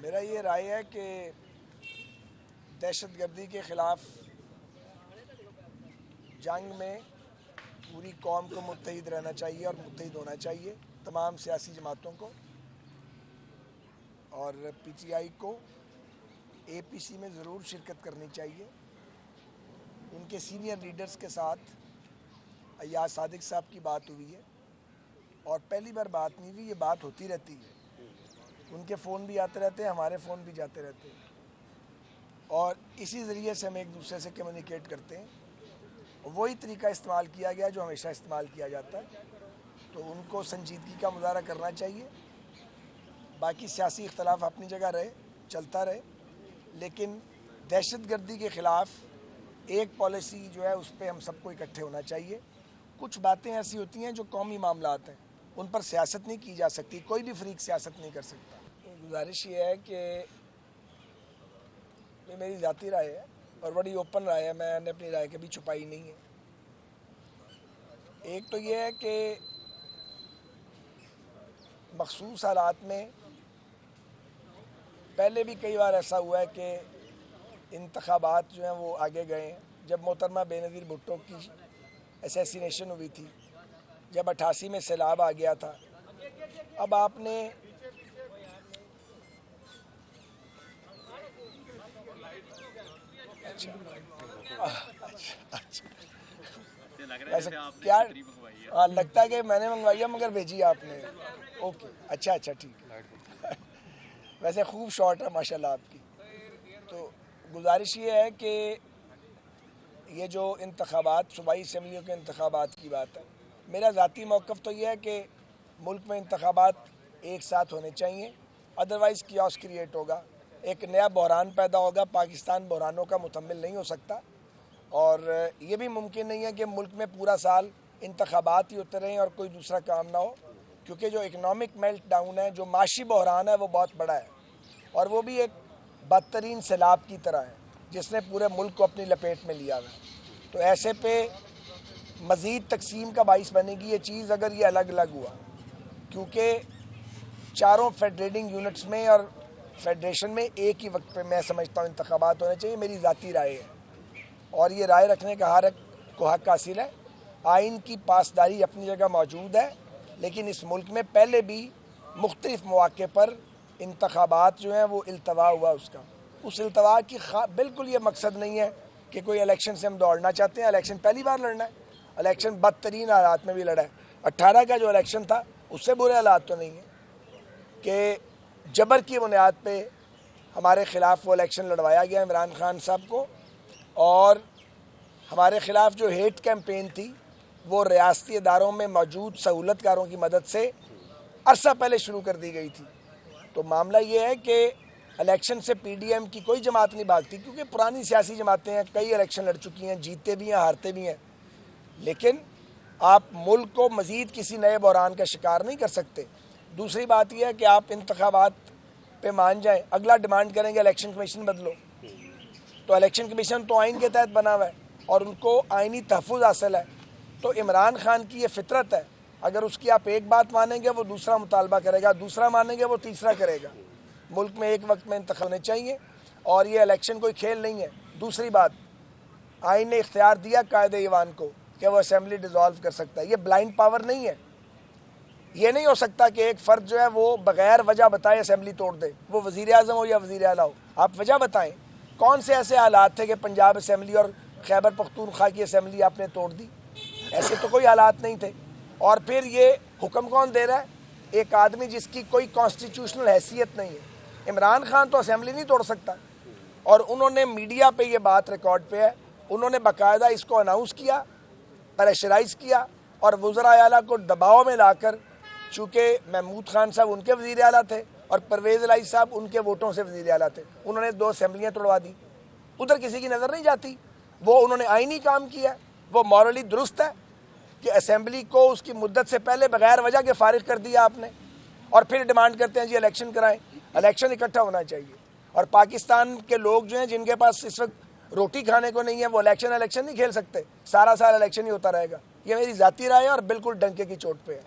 میرا یہ رائے ہے کہ دہشت گردی کے خلاف جنگ میں پوری قوم کو متحد رہنا چاہیے اور متحد ہونا چاہیے، تمام سیاسی جماعتوں کو اور پی ٹی آئی کو اے پی سی میں ضرور شرکت کرنی چاہیے۔ ان کے سینئر لیڈرز کے ساتھ ایاز صادق صاحب کی بات ہوئی ہے اور پہلی بار بات نہیں ہوئی، یہ بات ہوتی رہتی ہے۔ ان کے فون بھی آتے رہتے ہیں، ہمارے فون بھی جاتے رہتے ہیں اور اسی ذریعے سے ہم ایک دوسرے سے کمیونیکیٹ کرتے ہیں۔ وہی طریقہ استعمال کیا گیا جو ہمیشہ استعمال کیا جاتا ہے، تو ان کو سنجیدگی کا مظاہرہ کرنا چاہیے۔ باقی سیاسی اختلاف اپنی جگہ رہے، چلتا رہے، لیکن دہشت گردی کے خلاف ایک پالیسی جو ہے اس پہ ہم سب کو اکٹھے ہونا چاہیے۔ کچھ باتیں ایسی ہوتی ہیں جو قومی معاملات ہیں، ان پر سیاست نہیں کی جا سکتی، کوئی بھی فریق سیاست نہیں کر سکتا۔ گزارش یہ ہے کہ یہ میری ذاتی رائے ہے اور بڑی اوپن رائے ہے، میں نے اپنی رائے کبھی چھپائی نہیں ہے۔ ایک تو یہ ہے کہ مخصوص حالات میں پہلے بھی کئی بار ایسا ہوا ہے کہ انتخابات جو ہیں وہ آگے گئے ہیں۔ جب محترمہ بے نظیر بھٹو کی اسیسینیشن ہوئی تھی، جب 88 میں سیلاب آ گیا تھا، اب آپ نے کیا لگتا ہے کہ میں نے منگوائی ہے مگر بھیجی آپ نے؟ اوکے، اچھا ٹھیک ہے۔ ویسے خوب شارٹ ہے ماشاءاللہ آپ کی۔ تو گزارش یہ ہے کہ یہ جو انتخابات، صوبائی اسمبلیوں کے انتخابات کی بات ہے، میرا ذاتی موقف تو یہ ہے کہ ملک میں انتخابات ایک ساتھ ہونے چاہیے، ادروائز کیوس کریٹ ہوگا، ایک نیا بحران پیدا ہوگا۔ پاکستان بحرانوں کا متحمل نہیں ہو سکتا اور یہ بھی ممکن نہیں ہے کہ ملک میں پورا سال انتخابات ہی ہوتے رہیں اور کوئی دوسرا کام نہ ہو، کیونکہ جو اکنامک میلٹ ڈاؤن ہے، جو معاشی بحران ہے، وہ بہت بڑا ہے اور وہ بھی ایک بدترین سیلاب کی طرح ہے جس نے پورے ملک کو اپنی لپیٹ میں لیا ہے۔ تو ایسے پہ مزید تقسیم کا باعث بنے گی یہ چیز اگر یہ الگ الگ ہوا، کیونکہ چاروں فیڈریٹنگ یونٹس میں اور فیڈریشن میں ایک ہی وقت پہ میں سمجھتا ہوں انتخابات ہونے چاہیے، میری ذاتی رائے ہے اور یہ رائے رکھنے کا ہر کو حق حاصل ہے۔ آئین کی پاسداری اپنی جگہ موجود ہے، لیکن اس ملک میں پہلے بھی مختلف مواقع پر انتخابات جو ہیں وہ التوا ہوا اس التوا کی بالکل یہ مقصد نہیں ہے کہ کوئی الیکشن سے ہم دوڑنا چاہتے ہیں۔ الیکشن پہلی بار لڑنا ہے، الیکشن بدترین حالات میں بھی لڑا ہے۔ 18 کا جو الیکشن تھا اس سے برے حالات تو نہیں ہیں کہ جبر کی بنیاد پہ ہمارے خلاف وہ الیکشن لڑوایا گیا عمران خان صاحب کو، اور ہمارے خلاف جو ہیٹ کیمپین تھی وہ ریاستی اداروں میں موجود سہولت کاروں کی مدد سے عرصہ پہلے شروع کر دی گئی تھی۔ تو معاملہ یہ ہے کہ الیکشن سے پی ڈی ایم کی کوئی جماعت نہیں بھاگتی، کیونکہ پرانی سیاسی جماعتیں ہیں، کئی الیکشن لڑ چکی ہیں، جیتتے بھی ہیں، ہارتے بھی ہیں، لیکن آپ ملک کو مزید کسی نئے بحران کا شکار نہیں کر سکتے۔ دوسری بات یہ ہے کہ آپ انتخابات پہ مان جائیں، اگلا ڈیمانڈ کریں گے الیکشن کمیشن بدلو، تو الیکشن کمیشن تو آئین کے تحت بنا ہوا ہے اور ان کو آئینی تحفظ حاصل ہے۔ تو عمران خان کی یہ فطرت ہے، اگر اس کی آپ ایک بات مانیں گے وہ دوسرا مطالبہ کرے گا، دوسرا مانیں گے وہ تیسرا کرے گا۔ ملک میں ایک وقت میں انتخاب ہونے چاہیے اور یہ الیکشن کوئی کھیل نہیں ہے۔ دوسری بات، آئین نے اختیار دیا قائد ایوان کو کہ وہ اسمبلی ڈیزالو کر سکتا ہے، یہ بلائنڈ پاور نہیں ہے۔ یہ نہیں ہو سکتا کہ ایک فرد جو ہے وہ بغیر وجہ بتائے اسمبلی توڑ دے، وہ وزیر اعظم ہو یا وزیر اعلیٰ ہو۔ آپ وجہ بتائیں، کون سے ایسے حالات تھے کہ پنجاب اسمبلی اور خیبر پختونخوا کی اسمبلی آپ نے توڑ دی؟ ایسے تو کوئی حالات نہیں تھے۔ اور پھر یہ حکم کون دے رہا ہے؟ ایک آدمی جس کی کوئی کانسٹیٹیوشنل حیثیت نہیں ہے۔ عمران خان تو اسمبلی نہیں توڑ سکتا، اور انہوں نے میڈیا پہ یہ بات ریکارڈ پہ ہے، انہوں نے باقاعدہ اس کو اناؤنس کیا، پریشرائز کیا اور وزراء اعلیٰ کو دباؤ میں لا کر، چونکہ محمود خان صاحب ان کے وزیر اعلیٰ تھے اور پرویز الہی صاحب ان کے ووٹوں سے وزیر اعلیٰ تھے، انہوں نے 2 اسمبلیاں توڑوا دی۔ ادھر کسی کی نظر نہیں جاتی، وہ انہوں نے آئینی کام کیا، وہ مورلی درست ہے کہ اسمبلی کو اس کی مدت سے پہلے بغیر وجہ کے فارغ کر دیا آپ نے، اور پھر ڈیمانڈ کرتے ہیں جی الیکشن کرائیں۔ الیکشن اکٹھا ہونا چاہیے، اور پاکستان کے لوگ جو ہیں جن کے پاس اس وقت روٹی کھانے کو نہیں ہے، وہ الیکشن نہیں کھیل سکتے، سارا سال الیکشن ہی ہوتا رہے گا۔ یہ میری ذاتی رائے ہے اور بالکل ڈنکے کی چوٹ پہ ہے۔